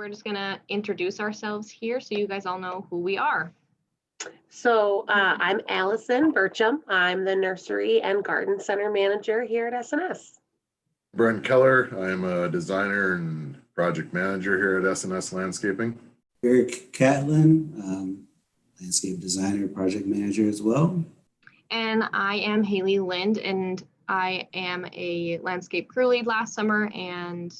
we're just gonna introduce ourselves here so you guys all know who we are. So I'm Allison Burcham. I'm the Nursery and Garden Center Manager here at SNS. Brent Keller. I'm a designer and project manager here at SNS Landscaping. Eric Catlin, landscape designer, project manager as well. And I am hlind, and I am a landscape crew lead last summer and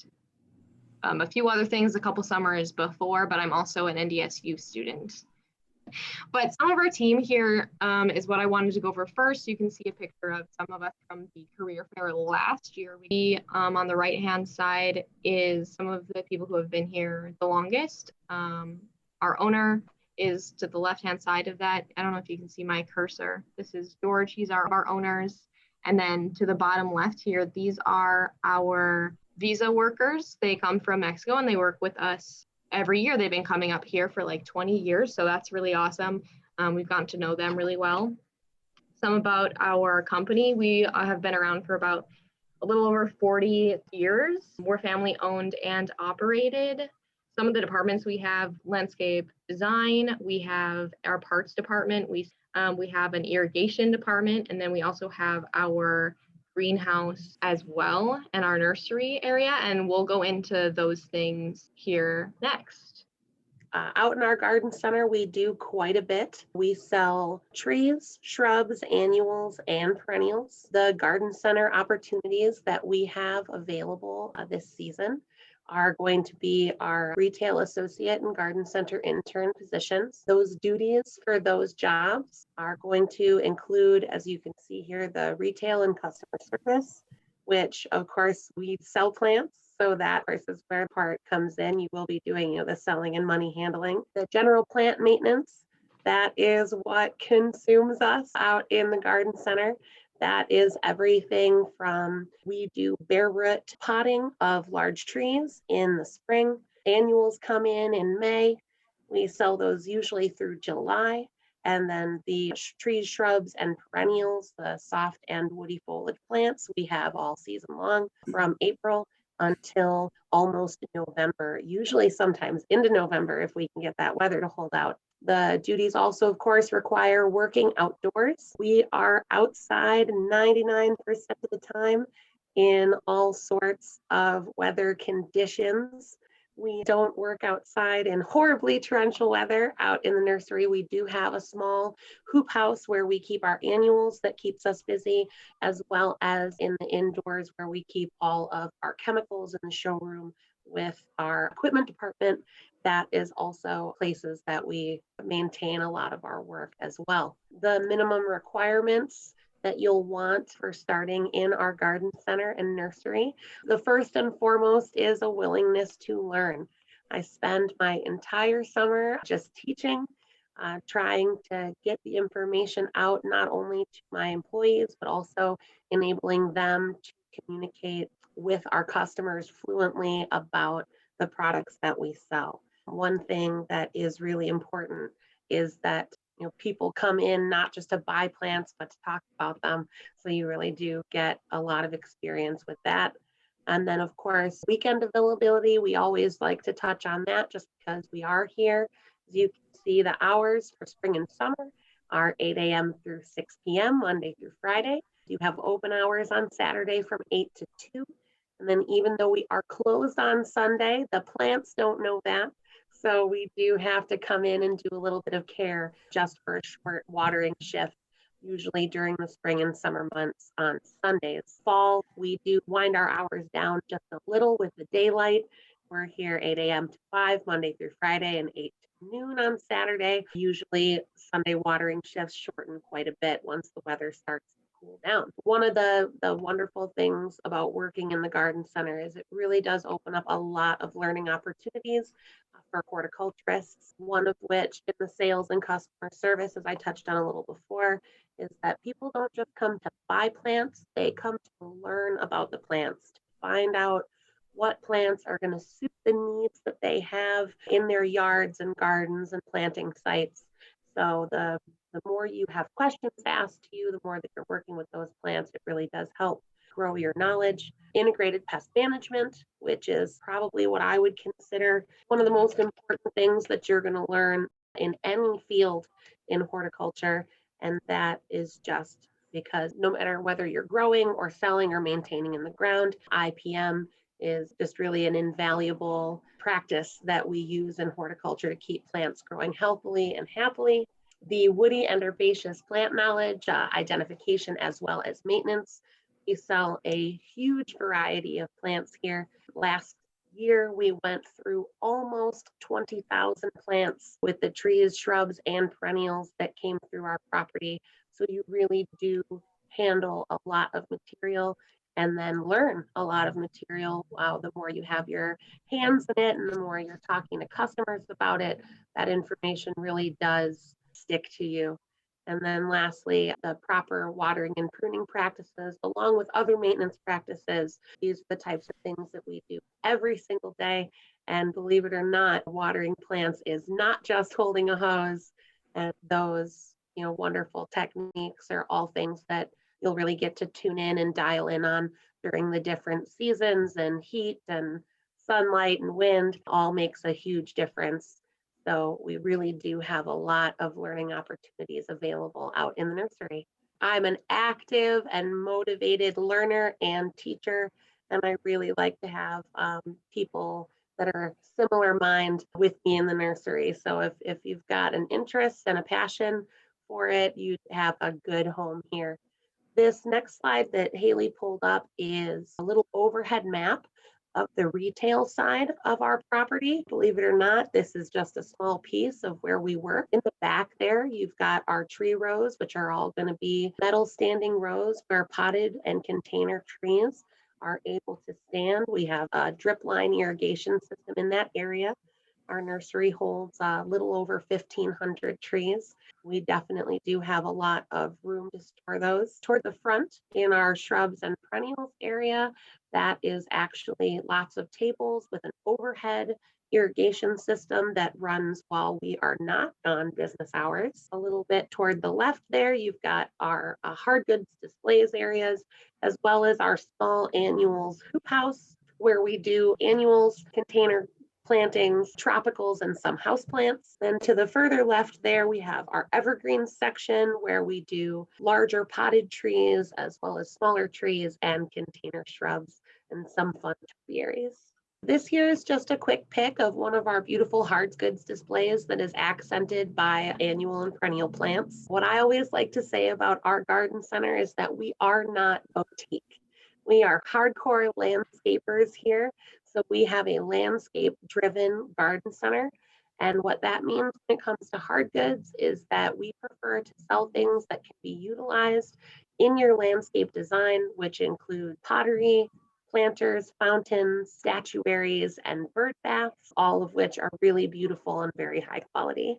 a few other things a couple summers before, but I'm also an NDSU student. But some of our team here is what I wanted to go over first. You can see a picture of some of us from the career fair last year. We, on the right-hand side is some of the people who have been here the longest. Our owner is to the left-hand side of that. I don't know if you can see my cursor. This is George, he's our owners. And then to the bottom left here, these are our visa workers. They come from Mexico and they work with us every year. They've been coming up here for like 20 years, so that's really awesome. We've gotten to know them really well. Some about our company. We have been around for about a little over 40 years. We're family owned and operated. Some of the departments we have: landscape design, we have our parts department, we have an irrigation department, and then we also have our greenhouse as well and our nursery area, and we'll go into those things here next. Out in our garden center, we do quite a bit. We sell trees, shrubs, annuals, and perennials. The garden center opportunities that we have available this season are going to be our retail associate and garden center intern positions. Those duties for those jobs are going to include, as you can see here, the retail and customer service, which of course we sell plants. So that is where part comes in. You will be doing the selling and money handling. The general plant maintenance, that is what consumes us out in the garden center. That is everything from, we do bare root potting of large trees in the spring. Annuals come in May. We sell those usually through July. And then the trees, shrubs, and perennials, the soft and woody foliage plants, we have all season long from April until almost November, usually sometimes into November if we can get that weather to hold out. The duties also, of course, require working outdoors. We are outside 99% of the time in all sorts of weather conditions. We don't work outside in horribly torrential weather. Out in the nursery, we do have a small hoop house where we keep our annuals that keeps us busy, as well as in the indoors where we keep all of our chemicals in the showroom with our equipment department. That is also places that we maintain a lot of our work as well. The minimum requirements that you'll want for starting in our garden center and nursery, the first and foremost is a willingness to learn. I spend my entire summer just teaching, trying to get the information out not only to my employees, but also enabling them to communicate with our customers fluently about the products that we sell. One thing that is really important is that people come in not just to buy plants, but to talk about them. So you really do get a lot of experience with that. And then, of course, weekend availability, we always like to touch on that just because we are here. As you can see, the hours for spring and summer are 8 a.m. through 6 p.m., Monday through Friday. You have open hours on Saturday from 8 to 2. And then even though we are closed on Sunday, the plants don't know that. So we do have to come in and do a little bit of care just for a short watering shift, usually during the spring and summer months on Sundays. Fall, we do wind our hours down just a little with the daylight. We're here 8 a.m. to 5, Monday through Friday, and 8 to noon on Saturday. Usually Sunday watering shifts shorten quite a bit once the weather starts to cool down. One of the wonderful things about working in the garden center is it really does open up a lot of learning opportunities for horticulturists, one of which in the sales and customer service, as I touched on a little before, is that people don't just come to buy plants, they come to learn about the plants, to find out what plants are going to suit the needs that they have in their yards and gardens and planting sites. So the more you have questions asked to you, the more that you're working with those plants, it really does help grow your knowledge. Integrated pest management, which is probably what I would consider one of the most important things that you're going to learn in any field in horticulture. And that is just because no matter whether you're growing or selling or maintaining in the ground, IPM is just really an invaluable practice that we use in horticulture to keep plants growing healthily and happily. The woody and herbaceous plant knowledge, identification, as well as maintenance. We sell a huge variety of plants here. Last year, we went through almost 20,000 plants with the trees, shrubs, and perennials that came through our property. So you really do handle a lot of material and then learn a lot of material. Wow, the more you have your hands in it and the more you're talking to customers about it, that information really does stick to you. And then lastly, the proper watering and pruning practices, along with other maintenance practices. These are the types of things that we do every single day. And believe it or not, watering plants is not just holding a hose. And those, wonderful techniques are all things that you'll really get to tune in and dial in on during the different seasons, and heat and sunlight and wind all makes a huge difference. So we really do have a lot of learning opportunities available out in the nursery. I'm an active and motivated learner and teacher, and I really like to have people that are similar mind with me in the nursery. So if you've got an interest and a passion for it, you have a good home here. This next slide that Haley pulled up is a little overhead map of the retail side of our property. Believe it or not, this is just a small piece of where we work. In the back there, you've got our tree rows, which are all going to be metal standing rows where potted and container trees are able to stand. We have a drip line irrigation system in that area. Our nursery holds a little over 1,500 trees. We definitely do have a lot of room to store those. Toward the front in our shrubs and perennials area, that is actually lots of tables with an overhead irrigation system that runs while we are not on business hours. A little bit toward the left there, you've got our hard goods displays areas, as well as our small annuals hoop house, where we do annuals, container plantings, tropicals, and some houseplants. Then to the further left there, we have our Evergreen section where we do larger potted trees as well as smaller trees and container shrubs and some fun topiaries. This here is just a quick pic of one of our beautiful hard goods displays that is accented by annual and perennial plants. What I always like to say about our garden center is that we are not boutique. We are hardcore landscapers here. So we have a landscape-driven garden center. And what that means when it comes to hard goods is that we prefer to sell things that can be utilized in your landscape design, which include pottery, planters, fountains, statuaries, and bird baths, all of which are really beautiful and very high quality.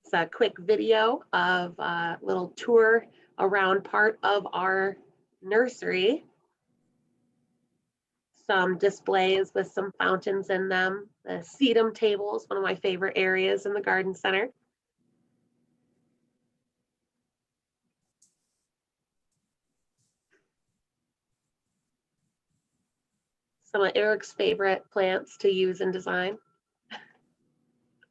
It's a quick video of a little tour around part of our nursery. Some displays with some fountains in them. The sedum table is one of my favorite areas in the garden center. Some of Eric's favorite plants to use in design.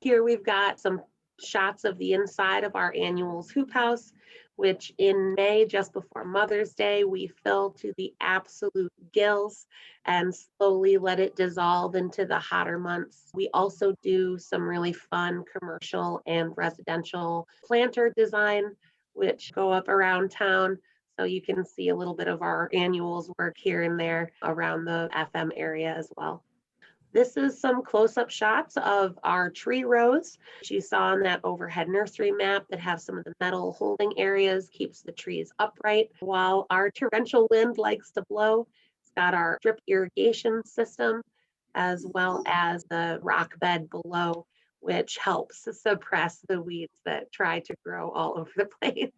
Here we've got some shots of the inside of our annuals hoop house, which in May, just before Mother's Day, we fill to the absolute gills and slowly let it dissolve into the hotter months. We also do some really fun commercial and residential planter design, which go up around town. So you can see a little bit of our annuals work here and there around the FM area as well. This is some close-up shots of our tree rows, which you saw on that overhead nursery map that have some of the metal holding areas, keeps the trees upright while our torrential wind likes to blow. It's got our drip irrigation system, as well as the rock bed below, which helps suppress the weeds that try to grow all over the place.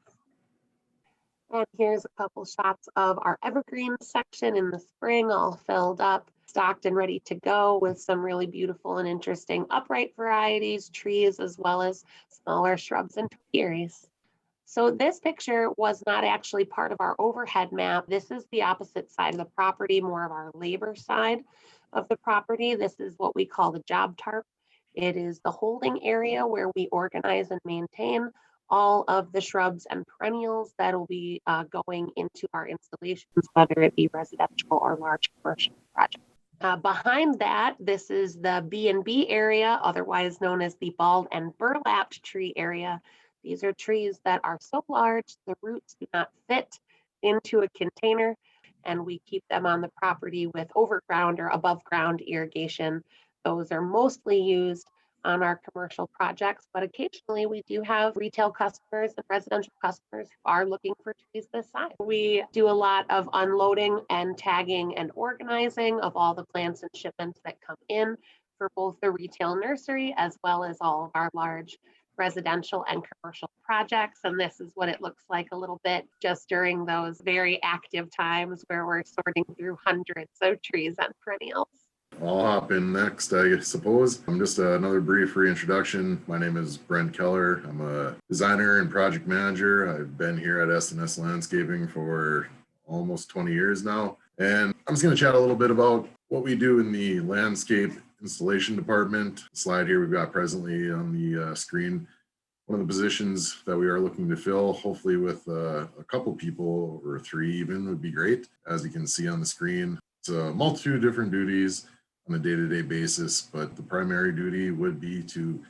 And here's a couple shots of our evergreen section in the spring, all filled up, stocked and ready to go with some really beautiful and interesting upright varieties, trees, as well as smaller shrubs and topiaries. So this picture was not actually part of our overhead map. This is the opposite side of the property, more of our labor side of the property. This is what we call the job tarp. It is the holding area where we organize and maintain all of the shrubs and perennials that will be going into our installations, whether it be residential or large commercial projects. Behind that, this is the B&B area, otherwise known as the bald and burlapped tree area. These are trees that are so large, the roots do not fit into a container, and we keep them on the property with overground or above ground irrigation. Those are mostly used on our commercial projects, but occasionally we do have retail customers and residential customers who are looking for trees this size. We do a lot of unloading and tagging and organizing of all the plants and shipments that come in for both the retail nursery as well as all of our large residential and commercial projects. And this is what it looks like a little bit just during those very active times where we're sorting through hundreds of trees and perennials. I'll hop in next, I suppose. I'm just another brief reintroduction. My name is Brent Keller. I'm a designer and project manager. I've been here at S&S Landscaping for almost 20 years now. And I'm just going to chat a little bit about what we do in the landscape installation department. The slide here we've got presently on the screen. One of the positions that we are looking to fill, hopefully with a couple people or 3 even, would be great. As you can see on the screen, it's a multitude of different duties on a day-to-day basis, but the primary duty would be to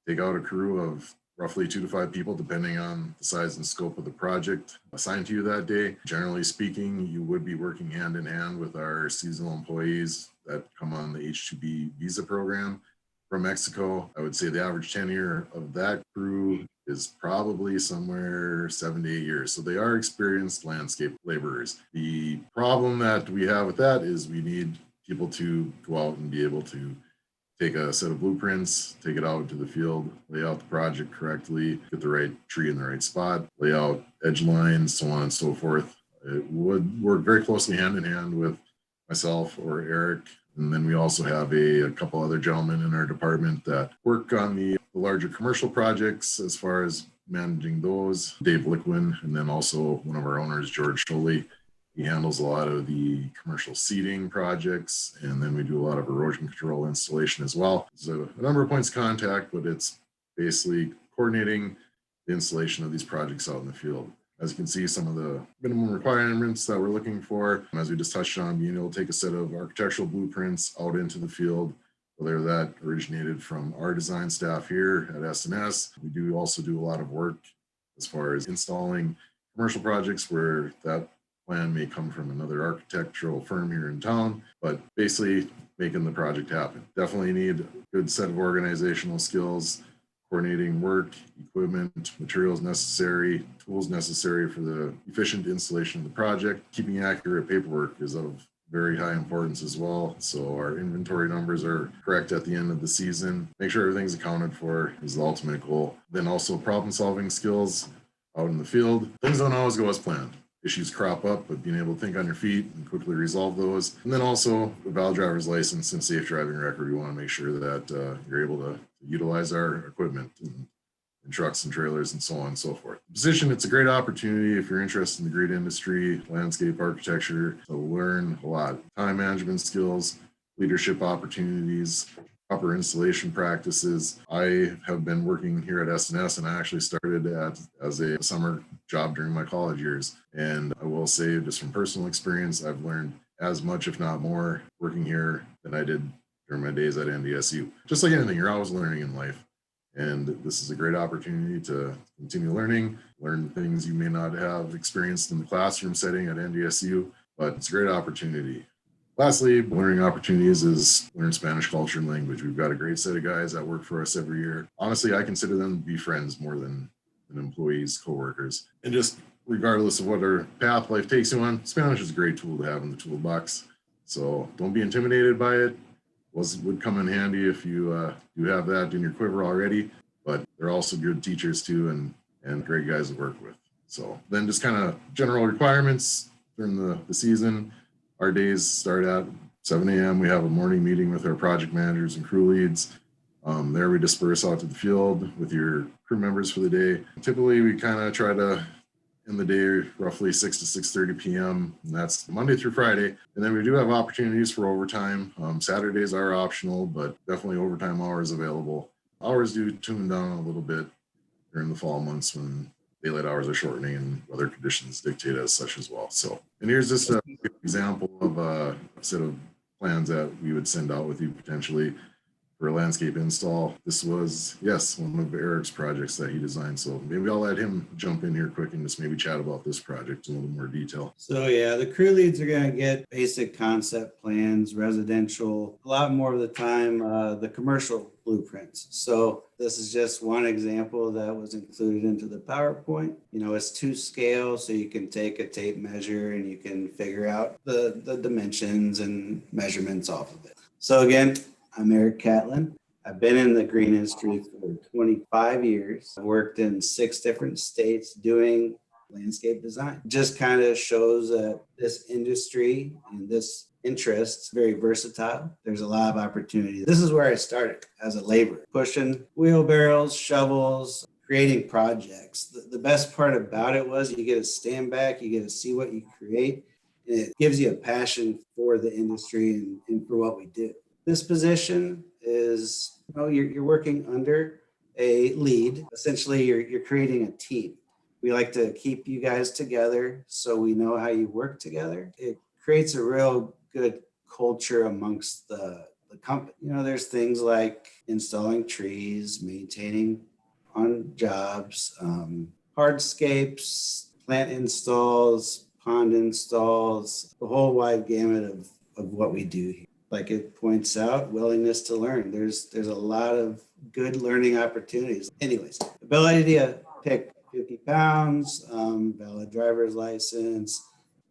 take out a crew of roughly 2 to 5 people, depending on the size and scope of the project assigned to you that day. Generally speaking, you would be working hand in hand with our seasonal employees that come on the H-2B visa program from Mexico. I would say the average tenure of that crew is probably somewhere 7 to 8 years. So they are experienced landscape laborers. The problem that we have with that is we need people to go out and be able to take a set of blueprints, take it out into the field, lay out the project correctly, get the right tree in the right spot, lay out edge lines, so on and so forth. It would work very closely hand in hand with myself or Eric. And then we also have a couple other gentlemen in our department that work on the larger commercial projects as far as managing those. Dave Liquin, and then also one of our owners, George Scholey. He handles a lot of the commercial seeding projects, and then we do a lot of erosion control installation as well. So a number of points of contact, but it's basically coordinating the installation of these projects out in the field. As you can see, some of the minimum requirements that we're looking for, as we just touched on, being able to take a set of architectural blueprints out into the field, whether that originated from our design staff here at S&S. We do also do a lot of work as far as installing commercial projects where that plan may come from another architectural firm here in town, but basically making the project happen. Definitely need a good set of organizational skills, coordinating work, equipment, materials necessary, tools necessary for the efficient installation of the project. Keeping accurate paperwork is of very high importance as well. So our inventory numbers are correct at the end of the season. Make sure everything's accounted for is the ultimate goal. Then also problem solving skills out in the field. Things don't always go as planned. Issues crop up, but being able to think on your feet and quickly resolve those. And then also a valid driver's license and safe driving record. We want to make sure that you're able to utilize our equipment and trucks and trailers and so on and so forth. Position, it's a great opportunity if you're interested in the great industry, landscape architecture, to learn a lot. Time management skills, leadership opportunities, proper installation practices. I have been working here at S&S, and I actually started as a summer job during my college years. And I will say, just from personal experience, I've learned as much, if not more, working here than I did during my days at NDSU. Just like anything, you're always learning in life. And this is a great opportunity to continue learning, learn things you may not have experienced in the classroom setting at NDSU, but it's a great opportunity. Lastly, learning opportunities is learn Spanish culture and language. We've got a great set of guys that work for us every year. Honestly, I consider them to be friends more than employees, coworkers. And just regardless of what our path life takes you on, Spanish is a great tool to have in the toolbox. So don't be intimidated by it. Would come in handy if you have that in your quiver already, but they're also good teachers too, and great guys to work with. So then just kind of general requirements during the season. Our days start at 7 a.m. We have a morning meeting with our project managers and crew leads. There we disperse out to the field with your crew members for the day. Typically, we kind of try to end the day roughly 6 to 6:30 p.m. And that's Monday through Friday. And then we do have opportunities for overtime. Saturdays are optional, but definitely overtime hours available. Hours do tune down a little bit during the fall months when daylight hours are shortening and weather conditions dictate as such as well. So, and here's just an example of a set of plans that we would send out with you potentially for a landscape install. This was, yes, one of Eric's projects that he designed. So maybe I'll let him jump in here quick and just maybe chat about this project in a little more detail. So yeah, the crew leads are going to get basic concept plans, residential, a lot more of the time, the commercial blueprints. So this is just one example that was included into the PowerPoint. You know, it's to scale, so you can take a tape measure and you can figure out the dimensions and measurements off of it. So again, I'm Eric Catlin. I've been in the green industry for 25 years. I've worked in 6 different states doing landscape design. Just kind of shows that this industry and this interest is very versatile. There's a lot of opportunity. This is where I started as a laborer, pushing wheelbarrows, shovels, creating projects. The best part about it was you get to stand back, you get to see what you create, and it gives you a passion for the industry and for what we do. This position is, you're working under a lead. Essentially, you're creating a team. We like to keep you guys together so we know how you work together. It creates a real good culture amongst the company. You know, there's things like installing trees, maintaining on jobs, hardscapes, plant installs, pond installs, the whole wide gamut of what we do here. Like it points out, willingness to learn. There's a lot of good learning opportunities. Anyways, ability to pick 50 pounds, valid driver's license,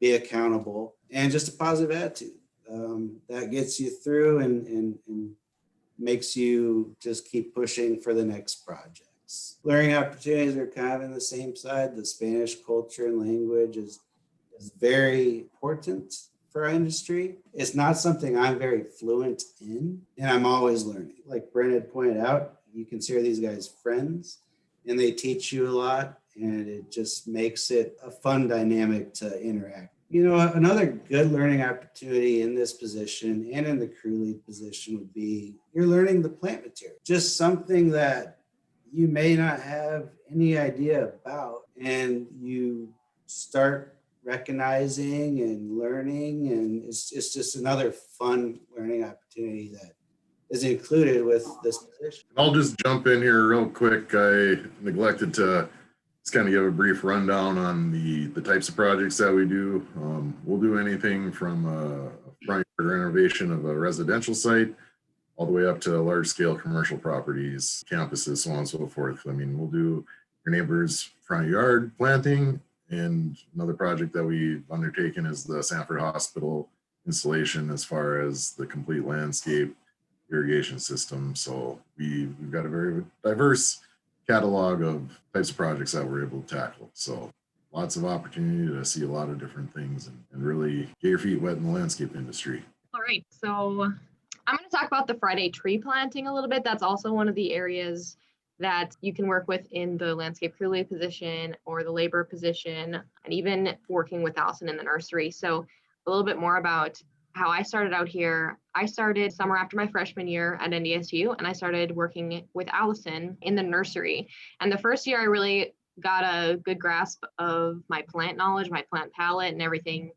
be accountable, and just a positive attitude. That gets you through and makes you just keep pushing for the next projects. Learning opportunities are kind of in the same side. The Spanish culture and language is very important for our industry. It's not something I'm very fluent in, and I'm always learning. Like Brent had pointed out, you consider these guys friends, and they teach you a lot, and it just makes it a fun dynamic to interact. You know, another good learning opportunity in this position and in the crew lead position would be you're learning the plant material, just something that you may not have any idea about, and you start recognizing and learning, and it's just another fun learning opportunity that is included with this position. I'll just jump in here real quick. I neglected to just kind of give a brief rundown on the types of projects that we do. We'll do anything from a front yard renovation of a residential site all the way up to large scale commercial properties, campuses, so on and so forth. I mean, we'll do your neighbor's front yard planting. And another project that we've undertaken is the Sanford Hospital installation as far as the complete landscape irrigation system. So we've got a very diverse catalog of types of projects that we're able to tackle. So lots of opportunity to see a lot of different things and really get your feet wet in the landscape industry. All right, so I'm going to talk about the Friday tree planting a little bit. That's also one of the areas that you can work with in the landscape crew lead position or the labor position, and even working with Allison in the nursery. So a little bit more about how I started out here. I started summer after my freshman year at NDSU, and I started working with Allison in the nursery. And the first year I really got a good grasp of my plant knowledge, my plant palette, and everything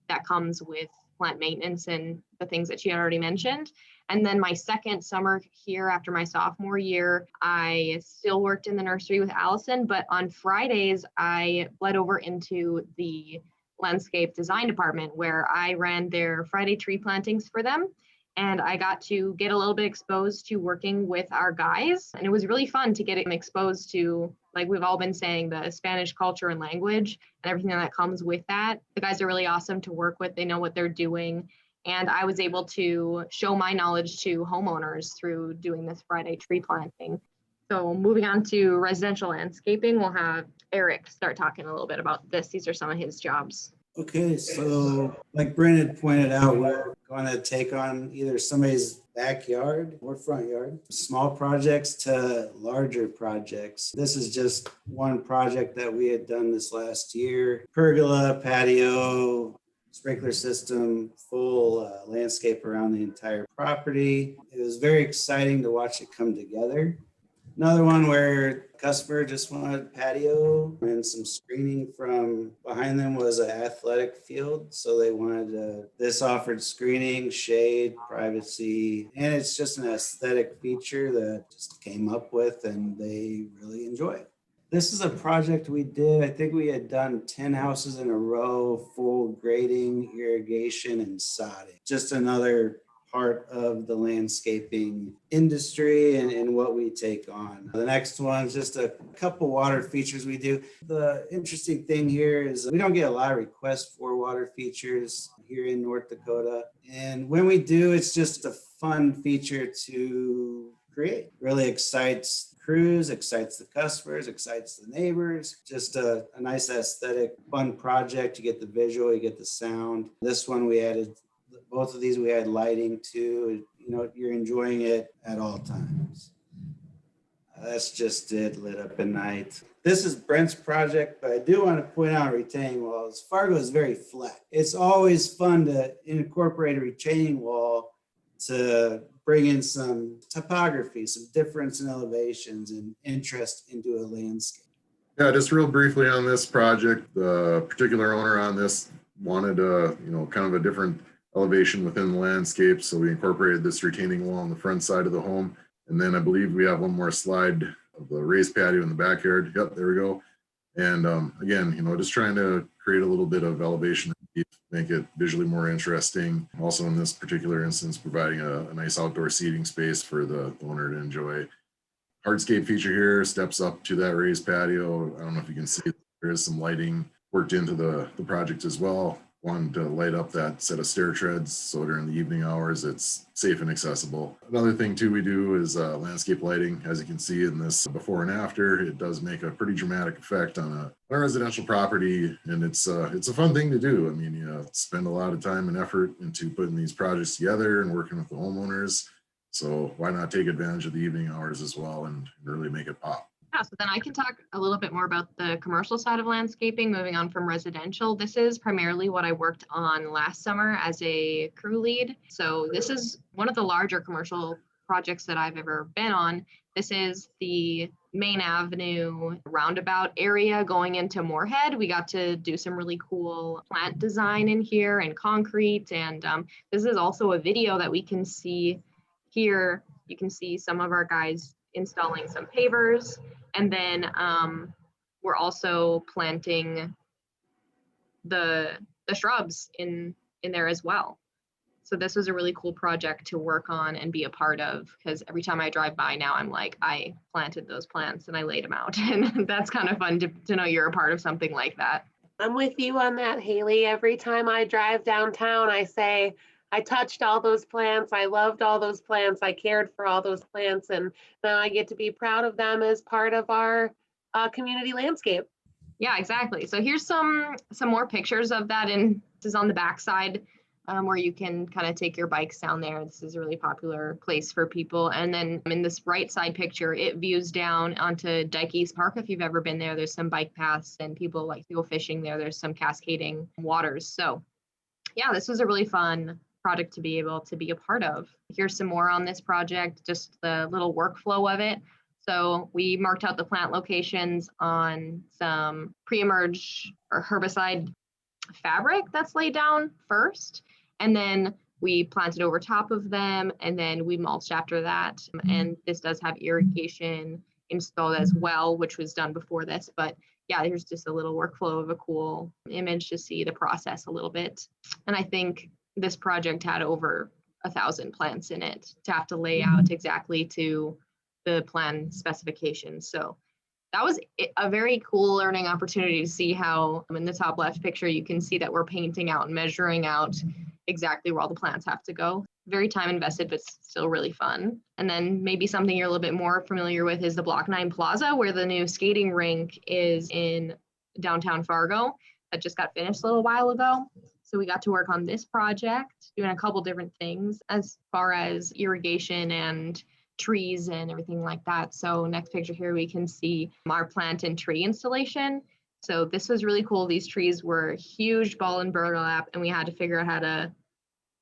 that comes with plant maintenance and the things that she had already mentioned. And then my second summer here after my sophomore year, I still worked in the nursery with Allison, but on Fridays, I bled over into the landscape design department where I ran their Friday tree plantings for them. And I got to get a little bit exposed to working with our guys. And it was really fun to get exposed to, like we've all been saying, the Spanish culture and language and everything that comes with that. The guys are really awesome to work with. They know what they're doing. And I was able to show my knowledge to homeowners through doing this Friday tree planting. So moving on to residential landscaping, we'll have Eric start talking a little bit about this. These are some of his jobs. Okay, so like Brennan pointed out, we're going to take on either somebody's backyard or front yard, small projects to larger projects. This is just one project that we had done this last year. Pergola, patio, sprinkler system, full landscape around the entire property. It was very exciting to watch it come together. Another one where customer just wanted patio and some screening from behind them was an athletic field. So they wanted this offered screening, shade, privacy, and it's just an aesthetic feature that just came up with and they really enjoy it. This is a project we did. I think we had done 10 houses in a row, full grading, irrigation, and sodding. Just another part of the landscaping industry and what we take on. The next one's just a couple water features we do. The interesting thing here is we don't get a lot of requests for water features here in North Dakota. And when we do, it's just a fun feature to create. Really excites crews, excites the customers, excites the neighbors. Just a nice aesthetic, fun project. You get the visual, you get the sound. This one we added both of these, we had lighting too. You know, you're enjoying it at all times. That's just it, lit up at night. This is Brent's project, but I do want to point out retaining walls. Fargo is very flat. It's always fun to incorporate a retaining wall to bring in some topography, some difference in elevations and interest into a landscape. Yeah, just real briefly on this project, the particular owner on this wanted kind of a different elevation within the landscape. So we incorporated this retaining wall on the front side of the home. And then I believe we have one more slide of the raised patio in the backyard. Yep, there we go. And again, just trying to create a little bit of elevation, make it visually more interesting. Also in this particular instance, providing a nice outdoor seating space for the owner to enjoy. Hardscape feature here steps up to that raised patio. I don't know if you can see, there is some lighting worked into the project as well. Wanted to light up that set of stair treads so during the evening hours it's safe and accessible. Another thing too we do is landscape lighting. As you can see in this before and after, it does make a pretty dramatic effect on a residential property, and it's a fun thing to do. I mean, you spend a lot of time and effort into putting these projects together and working with the homeowners. So why not take advantage of the evening hours as well and really make it pop? Yeah, so then I can talk a little bit more about the commercial side of landscaping, moving on from residential. This is primarily what I worked on last summer as a crew lead. So this is one of the larger commercial projects that I've ever been on. This is the Main Avenue roundabout area going into Moorhead. We got to do some really cool plant design in here and concrete. And this is also a video that we can see here. You can see some of our guys installing some pavers. And then we're also planting the shrubs in there as well. So this was a really cool project to work on and be a part of, because every time I drive by now, I'm like, I planted those plants and I laid them out. And that's kind of fun to know you're a part of something like that. I'm with you on that, Haley. Every time I drive downtown, I say, I touched all those plants. I loved all those plants. I cared for all those plants. And now I get to be proud of them as part of our community landscape. Yeah, exactly. So here's some more pictures of that. And this is on the backside where you can kind of take your bikes down there. This is a really popular place for people. And then in this right side picture, it views down onto Dyke East Park. If you've ever been there, there's some bike paths and people like to go fishing there. There's some cascading waters. So yeah, this was a really fun project to be able to be a part of. Here's some more on this project, just the little workflow of it. So we marked out the plant locations on some pre-emerge or herbicide fabric that's laid down first, and then we planted over top of them, and then we mulched after that. And this does have irrigation installed as well, which was done before this. But yeah, here's just a little workflow of a cool image to see the process a little bit. And I think this project had over 1,000 plants in it to have to lay out exactly to the plan specifications. So that was a very cool learning opportunity to see how in the top left picture, you can see that we're painting out and measuring out exactly where all the plants have to go. Very time invested, but still really fun. And then maybe something you're a little bit more familiar with is the Block 9 Plaza, where the new skating rink is in downtown Fargo. that just got finished a little while ago. So we got to work on this project, doing a couple different things as far as irrigation and trees and everything like that. So next picture here, we can see our plant and tree installation. So this was really cool. These trees were huge ball and burlap, and we had to figure out how to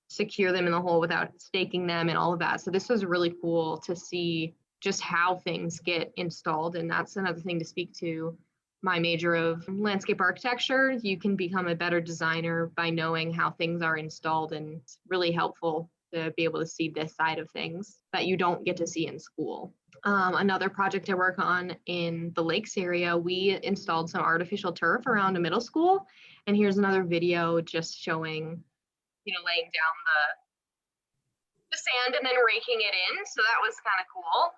secure them in the hole without staking them and all of that. So this was really cool to see just how things get installed. And that's another thing to speak to my major of landscape architecture. You can become a better designer by knowing how things are installed, and it's really helpful to be able to see this side of things that you don't get to see in school. Another project I work on in the lakes area, we installed some artificial turf around a middle school. And here's another video just showing, laying down the sand and then raking it in. So that was kind of cool.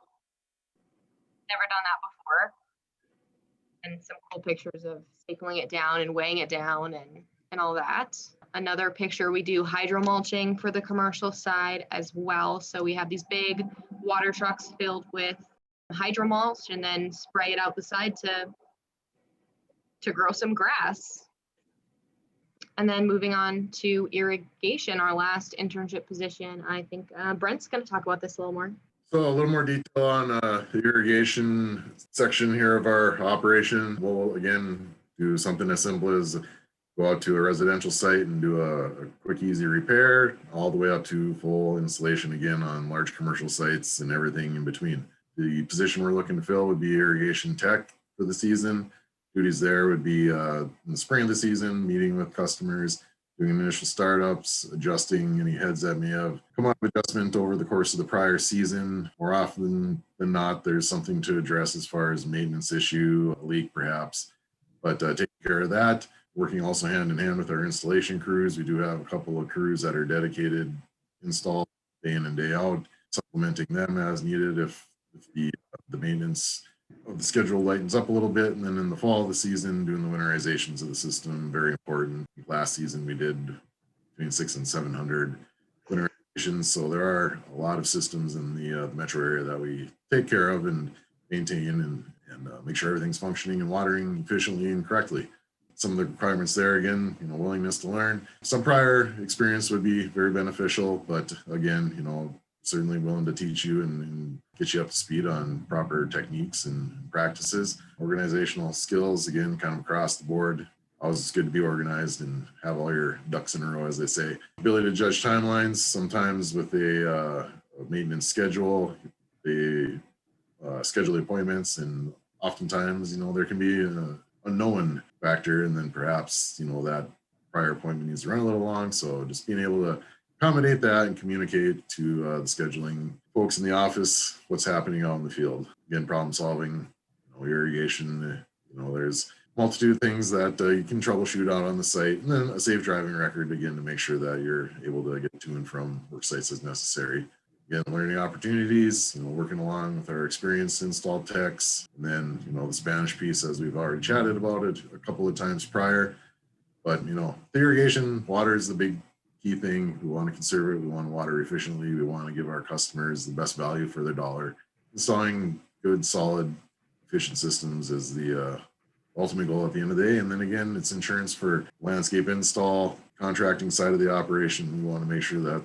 Never done that before. And some cool pictures of stapling it down and weighing it down and all that. Another picture, we do hydro mulching for the commercial side as well. So we have these big water trucks filled with hydro mulch and then spray it out the side to grow some grass. And then moving on to irrigation, our last internship position, I think Brent's going to talk about this a little more. So a little more detail on the irrigation section here of our operation. We'll again do something as simple as go out to a residential site and do a quick, easy repair, all the way up to full installation again on large commercial sites and everything in between. The position we're looking to fill would be irrigation tech for the season. Duties there would be in the spring of the season, meeting with customers, doing initial startups, adjusting any heads that may have come up with adjustment over the course of the prior season. More often than not, there's something to address as far as maintenance issue, a leak perhaps, but taking care of that. Working also hand in hand with our installation crews. We do have a couple of crews that are dedicated install day in and day out, supplementing them as needed if the maintenance of the schedule lightens up a little bit. And then in the fall of the season, doing the winterizations of the system, very important. Last season we did between 600 and 700 winterizations. So there are a lot of systems in the metro area that we take care of and maintain and make sure everything's functioning and watering efficiently and correctly. Some of the requirements there, again, willingness to learn. Some prior experience would be very beneficial, but again, certainly willing to teach you and get you up to speed on proper techniques and practices. Organizational skills, again, kind of across the board. Always it's good to be organized and have all your ducks in a row, as they say. Ability to judge timelines, sometimes with a maintenance schedule, they schedule appointments, and oftentimes, there can be an unknown factor, and then perhaps, that prior appointment needs to run a little long. So just being able to accommodate that and communicate to the scheduling folks in the office what's happening out in the field. Again, problem solving, irrigation, there's a multitude of things that you can troubleshoot out on the site, and then a safe driving record, again, to make sure that you're able to get to and from work sites as necessary. Again, learning opportunities, working along with our experienced install techs, and then, the Spanish piece, as we've already chatted about it a couple of times prior. But, the irrigation, water is the big key thing. We want to conserve it. We want to water efficiently. We want to give our customers the best value for their dollar. Installing good, solid, efficient systems is the ultimate goal at the end of the day. And then again, it's insurance for landscape install, contracting side of the operation. We want to make sure that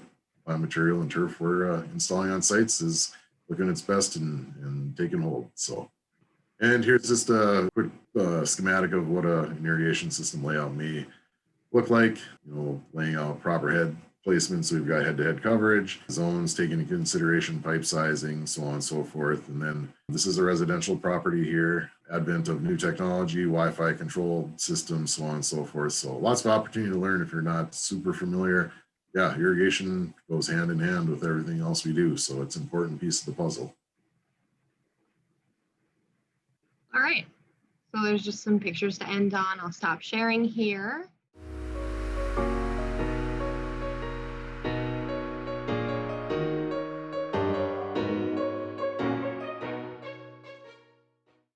material and turf we're installing on sites is looking its best and taking hold. So, and here's just a quick schematic of what an irrigation system layout may look like. Laying out proper head placement, so we've got head-to-head coverage, zones taking into consideration pipe sizing, so on and so forth. And then this is a residential property here, advent of new technology, Wi-Fi controlled systems, so on and so forth. So lots of opportunity to learn if you're not super familiar. Yeah, irrigation goes hand in hand with everything else we do, so it's an important piece of the puzzle. All right, so there's just some pictures to end on. I'll stop sharing here.